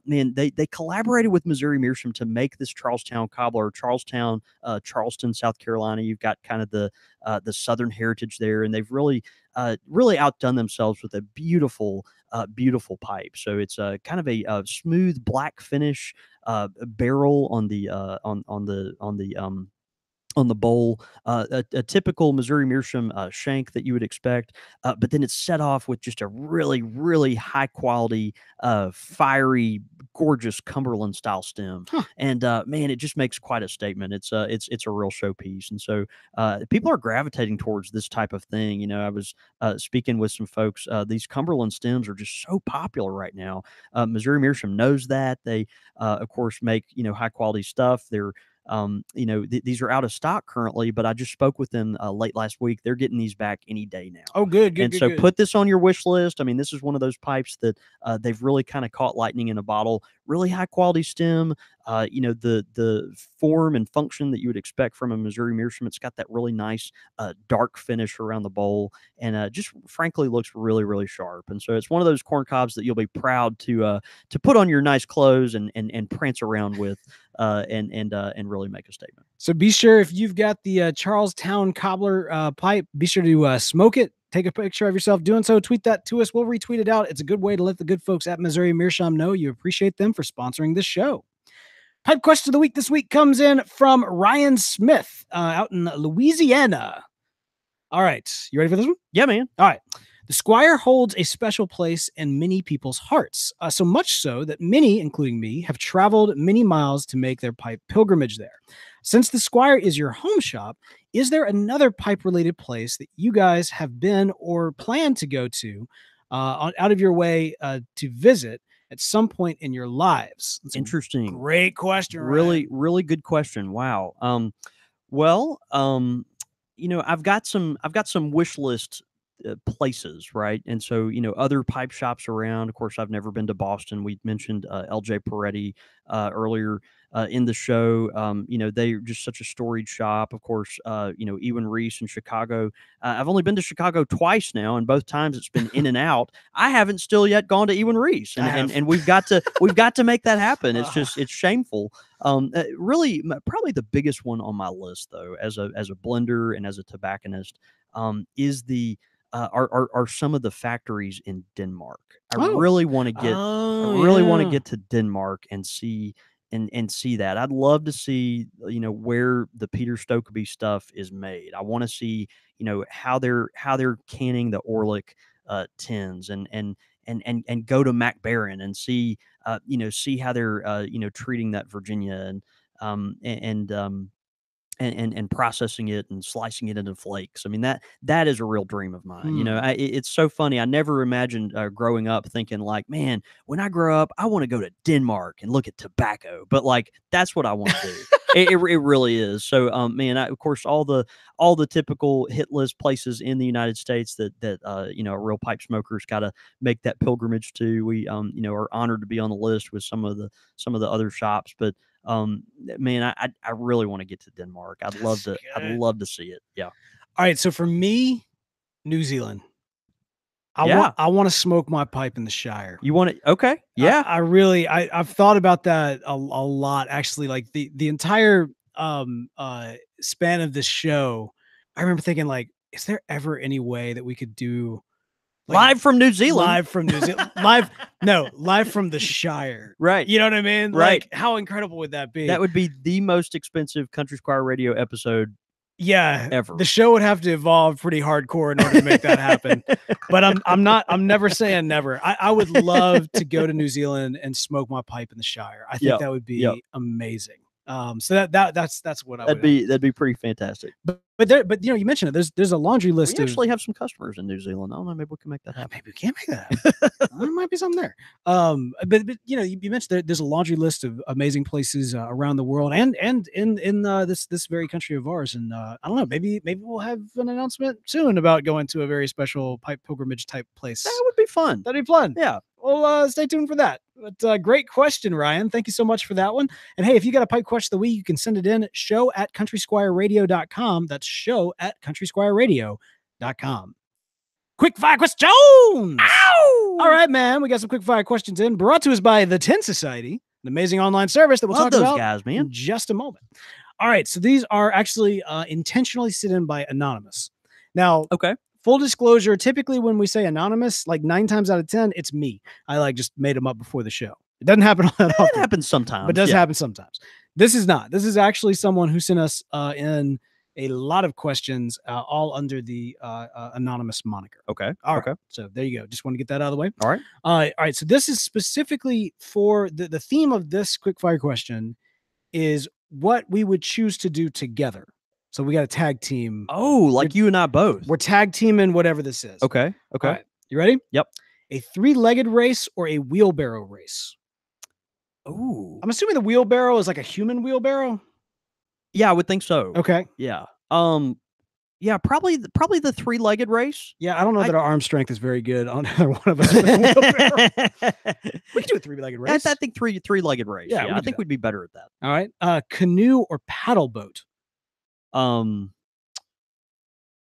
man, they collaborated with Missouri Meerschaum to make this Charlestown cobbler. Charlestown, Charleston, South Carolina. You've got kind of the Southern heritage there, and they've really outdone themselves with a beautiful pipe. So it's kind of a smooth black finish barrel on the bowl, a typical Missouri Meerschaum shank that you would expect, but then it's set off with just a really, really high quality, fiery, gorgeous Cumberland style stem, and man, it just makes quite a statement. It's a real showpiece, and so people are gravitating towards this type of thing. I was speaking with some folks. These Cumberland stems are just so popular right now. Missouri Meerschaum knows that. They, of course, make high quality stuff. They're these are out of stock currently, but I just spoke with them late last week. They're getting these back any day now. Oh, good. And so put this on your wish list. I mean, this is one of those pipes that they've really kind of caught lightning in a bottle. Really high quality stem. The form and function that you would expect from a Missouri Meerschaum. It's got that really nice dark finish around the bowl, and just frankly looks really, really sharp. And so it's one of those corn cobs that you'll be proud to put on your nice clothes and prance around with, and really make a statement. So be sure, if you've got the Charlestown cobbler pipe, be sure to smoke it. Take a picture of yourself doing so. Tweet that to us. We'll retweet it out. It's a good way to let the good folks at Missouri Meerschaum know you appreciate them for sponsoring this show. Pipe question of the week this week comes in from Ryan Smith out in Louisiana. All right. You ready for this one? Yeah, man. All right. The Squire holds a special place in many people's hearts, so much so that many, including me, have traveled many miles to make their pipe pilgrimage there. Since the Squire is your home shop, is there another pipe-related place that you guys have been or plan to go to out of your way to visit at some point in your lives? That's interesting. Great question. Really, really good question. Wow. I've got some wish list places, right? And so, other pipe shops around. Of course, I've never been to Boston. We mentioned LJ Peretti earlier in the show. They're just such a storied shop. Of course, Ewan Reese in Chicago. I've only been to Chicago twice now, and both times it's been in and out. I haven't still yet gone to Ewan Reese, and we've got to make that happen. It's shameful. Really, probably the biggest one on my list, though, as a blender and as a tobacconist, is are some of the factories in Denmark. I really want to get to Denmark and see that. I'd love to see where the Peter Stokeby stuff is made. I want to see how they're canning the Orlik tins and go to Mac Baren and see how they're treating that Virginia and processing it and slicing it into flakes. I mean, that is a real dream of mine. It's so funny. I never imagined growing up thinking like, man, when I grow up, I want to go to Denmark and look at tobacco. But like, that's what I want to do. It really is. So, man, of course, all the typical hit list places in the United States that a real pipe smoker's got to make that pilgrimage to. We are honored to be on the list with some of the other shops, but man, I really want to get to Denmark. I'd love to see it. Yeah. All right. So for me, New Zealand. I want to smoke my pipe in the Shire. You want to? Okay. Yeah. I've thought about that a lot, actually. Like the entire span of this show, I remember thinking like, is there ever any way that we could do live from New Zealand. Live from New Zealand. Live from the Shire. Right. You know what I mean? Right. Like, how incredible would that be? That would be the most expensive Country Squire Radio episode. Yeah, ever. The show would have to evolve pretty hardcore in order to make that happen. But I'm never saying never. I would love to go to New Zealand and smoke my pipe in the Shire. I think that would be amazing. So that's what I would. That'd be pretty fantastic. But you know, you mentioned it. There's a laundry list. We actually have some customers in New Zealand. I don't know. Maybe we can make that happen. Maybe we can make that happen. There might be something there. But you know, you mentioned there's a laundry list of amazing places around the world and in this very country of ours. And I don't know. Maybe we'll have an announcement soon about going to a very special pipe pilgrimage type place. That would be fun. That'd be fun. Yeah. Well, stay tuned for that. But great question, Ryan. Thank you so much for that one. And hey, if you got a pipe question of the week, you can send it in show@countrysquireradio.com. That's show@countrysquireradio.com. Quick fire questions. Ow! All right, man. We got some quick fire questions in, brought to us by the Tin Society, an amazing online service that we'll talk about guys, man. in just a moment. All right. So these are actually intentionally sent in by Anonymous. Now, okay. Full disclosure, typically when we say anonymous, like 9 times out of 10, it's me. I just made them up before the show. It doesn't happen all that often. It happens sometimes. But it does happen sometimes. This is not. This is actually someone who sent us in a lot of questions, all under the anonymous moniker. Okay. All right. So there you go. Just want to get that out of the way. All right. All right. So this is specifically for the theme of this quick fire question is what we would choose to do together. So we got a tag team. Oh, like you and I both. We're tag teaming whatever this is. Okay. Okay. Right. You ready? Yep. A 3-legged race or a wheelbarrow race? Oh. I'm assuming the wheelbarrow is like a human wheelbarrow. Yeah, I would think so. Okay. Yeah. Yeah, probably the 3-legged race. Yeah, I don't know that our arm strength is very good on either one of us. We can do a 3-legged race. I think three-legged race. Yeah, I think we'd be better at that. All right. Canoe or paddle boat?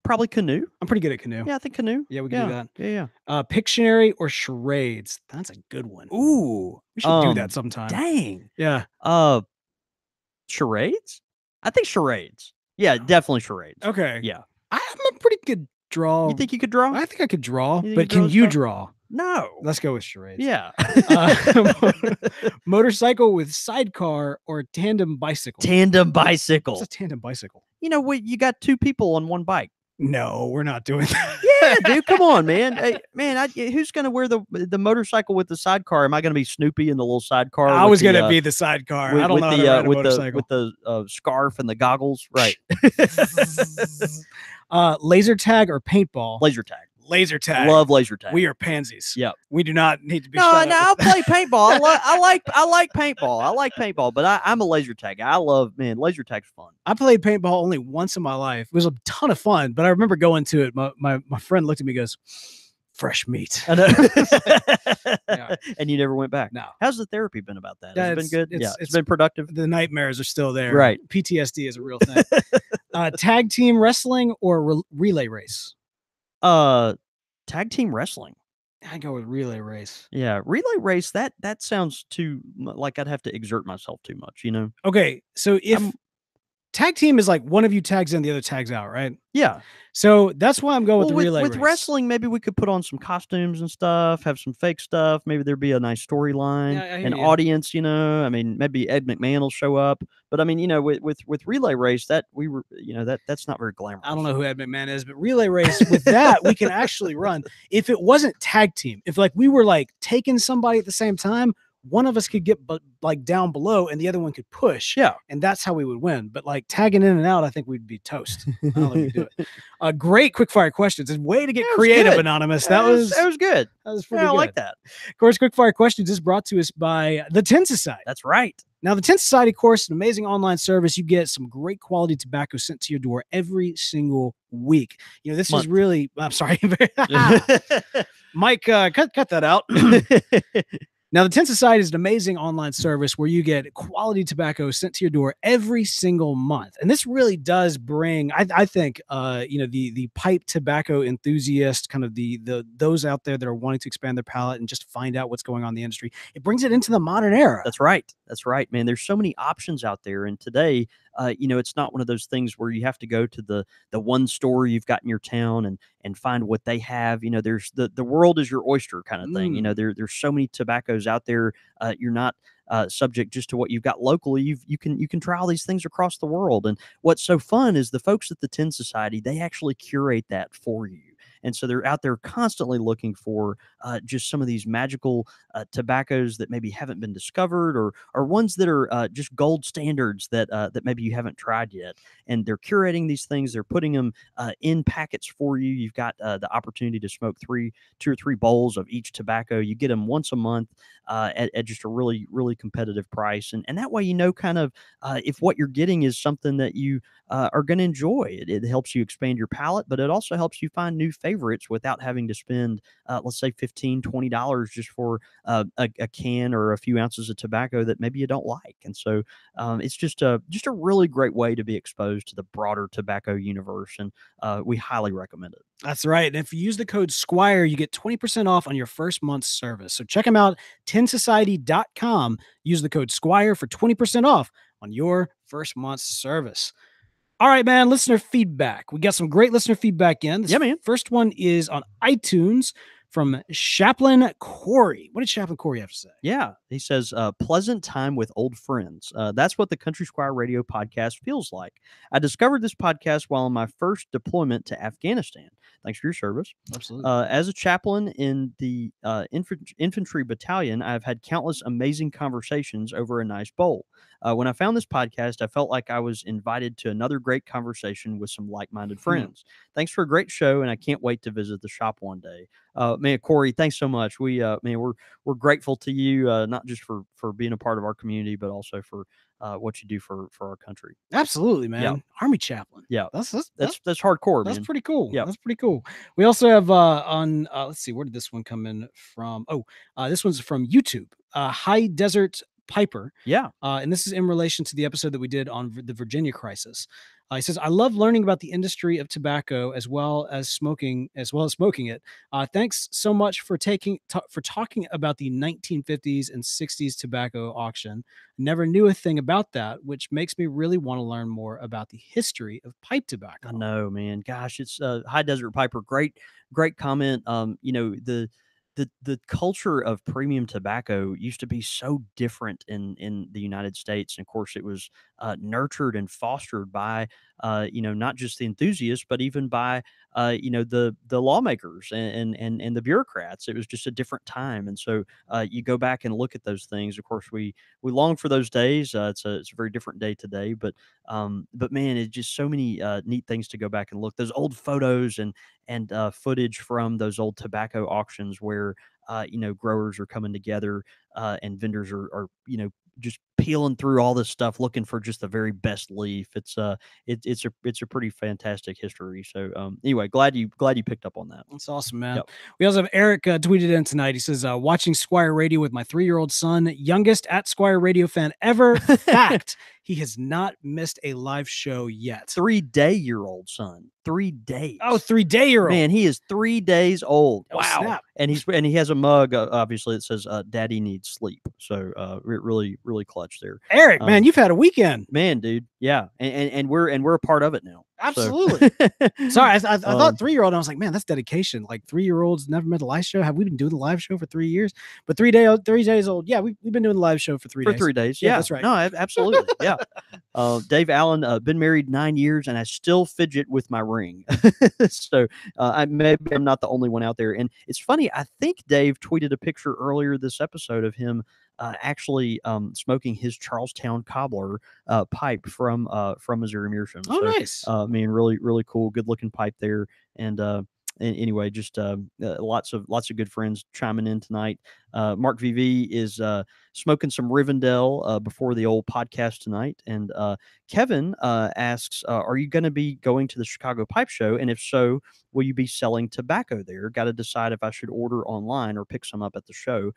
Probably canoe. I'm pretty good at canoe. Yeah, I think canoe. Yeah, we can do that. Yeah. Pictionary or charades? That's a good one. Ooh, we should do that sometime. Dang. Yeah. Charades? I think charades. Yeah, definitely charades. Okay. Yeah. I'm a pretty good draw. You think you could draw? I think I could draw, but can you draw? No. Let's go with charades. Yeah. Motorcycle with sidecar or tandem bicycle? Tandem bicycle. What's a tandem bicycle? You know, you got 2 people on one bike. No, we're not doing that. Yeah, dude, come on, man. Hey, man, who's going to wear the motorcycle with the sidecar? Am I going to be Snoopy in the little sidecar? I was going to be the sidecar. I don't know how to ride a motorcycle. With the scarf and the goggles. Right. Laser tag or paintball? Laser tag. Laser tag. Love laser tag. We are pansies. Yeah. We do not need to be. No, I'll play paintball. I like paintball. I like paintball, but I'm a laser tag guy. I love, laser tag's fun. I played paintball only once in my life. It was a ton of fun, but I remember going to it. My friend looked at me and goes, fresh meat. I know. Yeah. And you never went back. No. How's the therapy been about that? Has it been good? It's been productive. The nightmares are still there. Right. PTSD is a real thing. Tag team wrestling or relay race? Tag team wrestling. I go with relay race. Yeah, relay race. That sounds too like I'd have to exert myself too much. You know. Okay, so if tag team is like one of you tags in, the other tags out, right? Yeah. So that's why I'm going with the relay race. With wrestling, maybe we could put on some costumes and stuff, have some fake stuff. Maybe there'd be a nice storyline, an audience. You know, I mean, maybe Ed McMahon will show up. But I mean, you know, with relay race, that's not very glamorous. I don't know who Ed McMahon is, but relay race with that we can actually run. If it wasn't tag team, if like we were like taking somebody at the same time, one of us could get like down below and the other one could push. Yeah. And that's how we would win. But like tagging in and out, I think we'd be toast. I don't think we'd do it. Great quick fire questions. It's way to get creative, good. Anonymous. That was good. That was pretty good. I like that. Of course, quick fire questions is brought to us by the Tin Society. That's right. Now, the Tin Society, of course, an amazing online service. You get some great quality tobacco sent to your door every single week. You know, this is really, I'm sorry. Mike, cut that out. Now, the Tin Society is an amazing online service where you get quality tobacco sent to your door every single month, and this really does bring, I think, the pipe tobacco enthusiast, kind of the those out there that are wanting to expand their palate and just find out what's going on in the industry. It brings it into the modern era. That's right. That's right, man. There's so many options out there, and today, it's not one of those things where you have to go to the one store you've got in your town and find what they have. There's the world is your oyster kind of thing. There's so many tobaccos out there. You're not subject just to what you've got locally. You can try all these things across the world. And what's so fun is the folks at the Tin Society, they actually curate that for you. And so they're out there constantly looking for just some of these magical tobaccos that maybe haven't been discovered, or ones that are just gold standards that maybe you haven't tried yet. And they're curating these things. They're putting them in packets for you. You've got the opportunity to smoke two or three bowls of each tobacco. You get them once a month at just a really, really competitive price. And that way, kind of if what you're getting is something that you are going to enjoy. It helps you expand your palate, but it also helps you find new favorites without having to spend, let's say, $15-$20 just for a can or a few ounces of tobacco that maybe you don't like. And so it's just a really great way to be exposed to the broader tobacco universe, and we highly recommend it. That's right. And if you use the code Squire, you get 20% off on your first month's service. So check them out, tinsociety.com. Use the code Squire for 20% off on your first month's service. All right, man, listener feedback. We got some great listener feedback in. Yeah, man. First one is on iTunes from Chaplain Corey. What did Chaplain Corey have to say? Yeah, he says, pleasant time with old friends. That's what the Country Squire Radio podcast feels like. I discovered this podcast while on my first deployment to Afghanistan. Thanks for your service. Absolutely. As a chaplain in the infantry battalion, I've had countless amazing conversations over a nice bowl. When I found this podcast, I felt like I was invited to another great conversation with some like-minded friends. Thanks for a great show, and I can't wait to visit the shop one day. Man, Corey, thanks so much. We're grateful to you, not just for being a part of our community, but also for what you do for our country. Absolutely, man. Yeah. Army chaplain. Yeah, That's hardcore, man. That's pretty cool. Yeah. That's pretty cool. We also have let's see, where did this one come in from? This one's from YouTube. High Desert Piper. Yeah. And this is in relation to the episode that we did on the Virginia crisis. He says, I love learning about the industry of tobacco as well as smoking it. Thanks so much for talking about the 1950s and 60s tobacco auction. Never knew a thing about that, which makes me really want to learn more about the history of pipe tobacco. I know, man. Gosh, it's High Desert Piper. Great comment. The culture of premium tobacco used to be so different in the United States. And of course, it was nurtured and fostered by, not just the enthusiasts, but even by, the lawmakers and the bureaucrats. It was just a different time. And so you go back and look at those things. Of course, we long for those days. It's a very different day today, but man, it's just so many neat things to go back and look. Those old photos and footage from those old tobacco auctions where growers are coming together and vendors are just peeling through all this stuff looking for just the very best leaf. It's a pretty fantastic history. So anyway, glad you picked up on that. That's awesome, man. Yep. We also have Eric tweeted in tonight. He says, watching Squire Radio with my 3-year-old son, youngest at Squire Radio fan ever. Fact, he has not missed a live show yet. 3-day-year-old son. 3 days. Oh, 3-day-year-old. Man, he is 3 days old. Oh, wow. snap. And he has a mug, obviously, that says Daddy needs sleep. So really, really clutch there. Eric, man, you've had a weekend. Man, dude. Yeah. And we're a part of it now. Absolutely. So. Sorry, I thought 3-year-old. I was like, man, that's dedication. Like 3-year-olds never met a live show. Have we been doing the live show for 3 years? But 3 days old. Yeah, we've been doing the live show for 3 days. For 3 days. Yeah, Yeah, that's right. No, absolutely. Yeah. Dave Allen, been married 9 years, and I still fidget with my ring. So maybe I'm not the only one out there. And it's funny. I think Dave tweeted a picture earlier this episode of him actually smoking his Charlestown cobbler pipe from Missouri Meerschaum. Oh, nice. Really, really cool, good looking pipe there. And anyway, just lots of good friends chiming in tonight. Mark VV is smoking some Rivendell before the old podcast tonight. And Kevin asks, are you going to be going to the Chicago Pipe Show? And if so, will you be selling tobacco there? Got to decide if I should order online or pick some up at the show.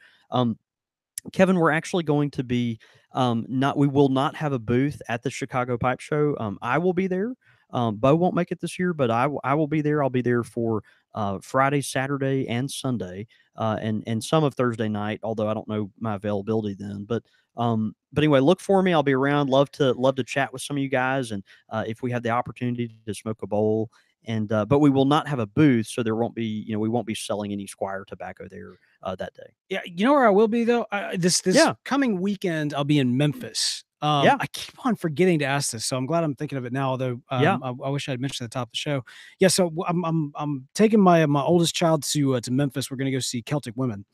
Kevin, we're actually going to be not. We will not have a booth at the Chicago Pipe Show. I will be there. Beau won't make it this year, but I will be there. I'll be there for Friday, Saturday, and Sunday, and some of Thursday night. Although I don't know my availability then, but anyway, look for me. I'll be around. Love to chat with some of you guys, and if we have the opportunity to smoke a bowl. And but we will not have a booth, so there won't be, we won't be selling any Squire tobacco there that day. Yeah, you know where I will be though. This Yeah. coming weekend, I'll be in Memphis. Yeah. I keep on forgetting to ask this, so I'm glad I'm thinking of it now. Although, Yeah. I wish I'd mentioned at the top of the show. Yeah, so I'm taking my oldest child to Memphis. We're gonna go see Celtic Women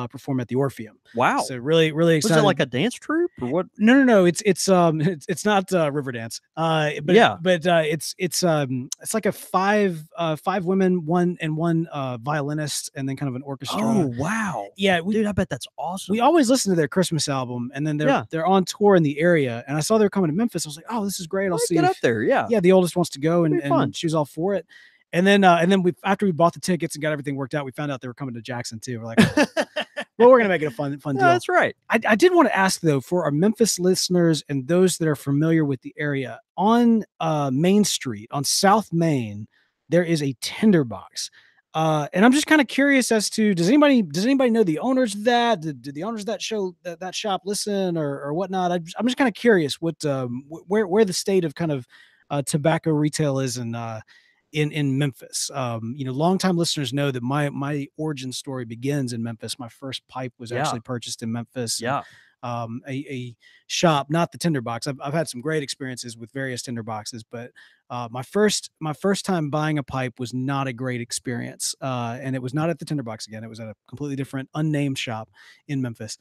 perform at the Orpheum. Wow. So really Was excited. it like a dance troupe or what? No. It's not Riverdance. But Yeah. It's like a five women, one violinist, and then kind of an orchestra. Oh wow. Yeah, Dude, I bet that's awesome. we always listen to their Christmas album, and then they're on tour in the area. And I saw they were coming to Memphis. I was like, oh, this is great. I'll see. Get up there. Yeah. Yeah, the oldest wants to go, That'd be fun. and she was all for it. And then we after we bought the tickets and got everything worked out, we found out they were coming to Jackson too. We're like, well, we're gonna make it a fun deal. That's right. I did want to ask though, for our Memphis listeners and those that are familiar with the area, on Main Street on South Main, there is a tinderbox. And I'm just kind of curious as to, does anybody know the owners of that? Did the owners of that shop listen or whatnot? I'm just kind of curious what where the state of kind of tobacco retail is in Memphis. Longtime listeners know that my origin story begins in Memphis. My first pipe was actually purchased in Memphis. Yeah. A shop, not the tinderbox. I've had some great experiences with various tinderboxes, but my first time buying a pipe was not a great experience. And it was not at the tinderbox again. It was at a completely different unnamed shop in Memphis.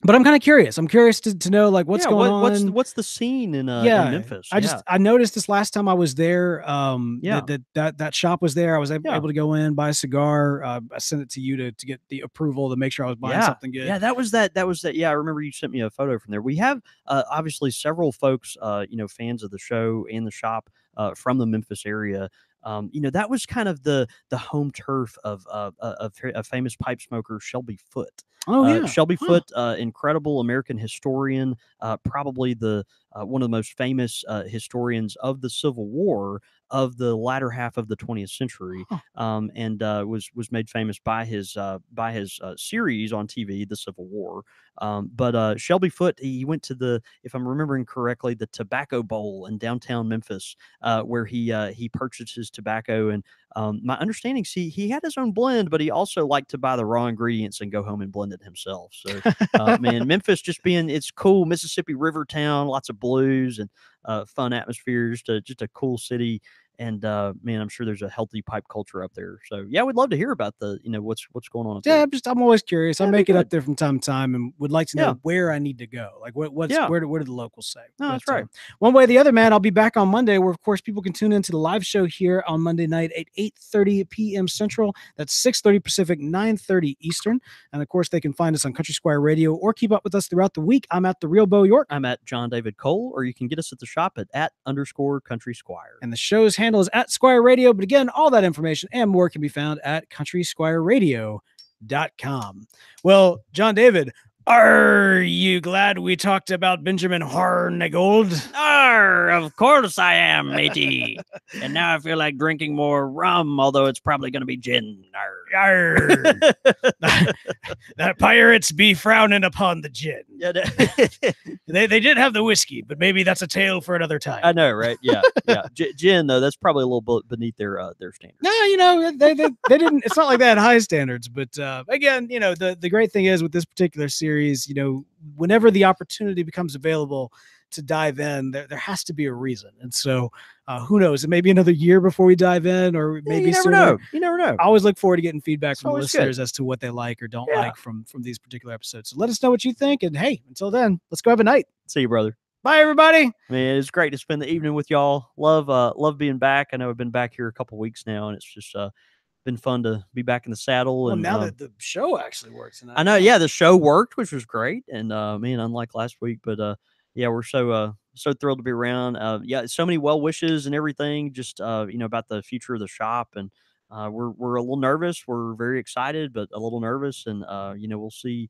But I'm kind of curious. I'm curious to know like what's going on. What's the scene in Memphis? I noticed this last time I was there. That shop was there. I was able to go in, buy a cigar. I sent it to you to get the approval to make sure I was buying something good. Yeah, that was that. Yeah, I remember you sent me a photo from there. We have obviously several folks, fans of the show and the shop from the Memphis area. That was kind of the home turf of a famous pipe smoker, Shelby Foote. Oh yeah, Shelby Foote, incredible American historian, probably the one of the most famous historians of the Civil War of the latter half of the 20th century, and was made famous by his series on TV, The Civil War. But Shelby Foote, he went to if I'm remembering correctly, the Tobacco Bowl in downtown Memphis, where he purchased his tobacco. And my understanding, he had his own blend, but he also liked to buy the raw ingredients and go home and blend it himself. So, man, Memphis it's cool, Mississippi River town, lots of blues and fun atmospheres, just a cool city. And man, I'm sure there's a healthy pipe culture up there. So yeah, we'd love to hear about what's going on up there. I'm always curious. I make it up there from time to time and would like to know where I need to go. Like where do the locals say? No, that's right. One way or the other, man, I'll be back on Monday, where of course people can tune into the live show here on Monday night at 8:30 p.m. Central. That's 6:30 Pacific, 9:30 Eastern. And of course, they can find us on Country Squire Radio or keep up with us throughout the week. I'm at the Real Beau York. I'm at John David Cole, or you can get us at the shop at @_Country Squire. And the show's handle is @Squire Radio. But again, all that information and more can be found at countrysquireradio.com. Well, John David, are you glad we talked about Benjamin Hornigold? Of course I am, matey. And now I feel like drinking more rum, although it's probably going to be gin. That pirates be frowning upon the gin. Yeah, they did have the whiskey, but maybe that's a tale for another time. I know, right? Yeah, yeah. Gin, though, that's probably a little bit beneath their standards. No, they didn't. It's not like they had high standards, but again, the great thing is with this particular series, whenever the opportunity becomes available to dive in, there has to be a reason. And so who knows, it may be another year before we dive in, or maybe you never sooner. know. You never know. I always look forward to getting feedback from the listeners good. as to what they like or don't like from these particular episodes. So let us know what you think. And hey, until then, let's go have a night. See you, brother. Bye, everybody. Man, it's great to spend the evening with y'all. Love being back. I know I've been back here a couple weeks now, and it's just been fun to be back in the saddle. Well, and now that the show actually works. I know, yeah, the show worked, which was great. And man, unlike last week, but yeah, we're so thrilled to be around. Yeah, so many well wishes and everything, just about the future of the shop. And we're a little nervous. We're very excited, but a little nervous, and we'll see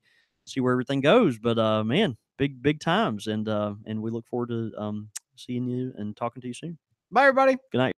where everything goes. But man, big times, and we look forward to seeing you and talking to you soon. Bye, everybody. Good night.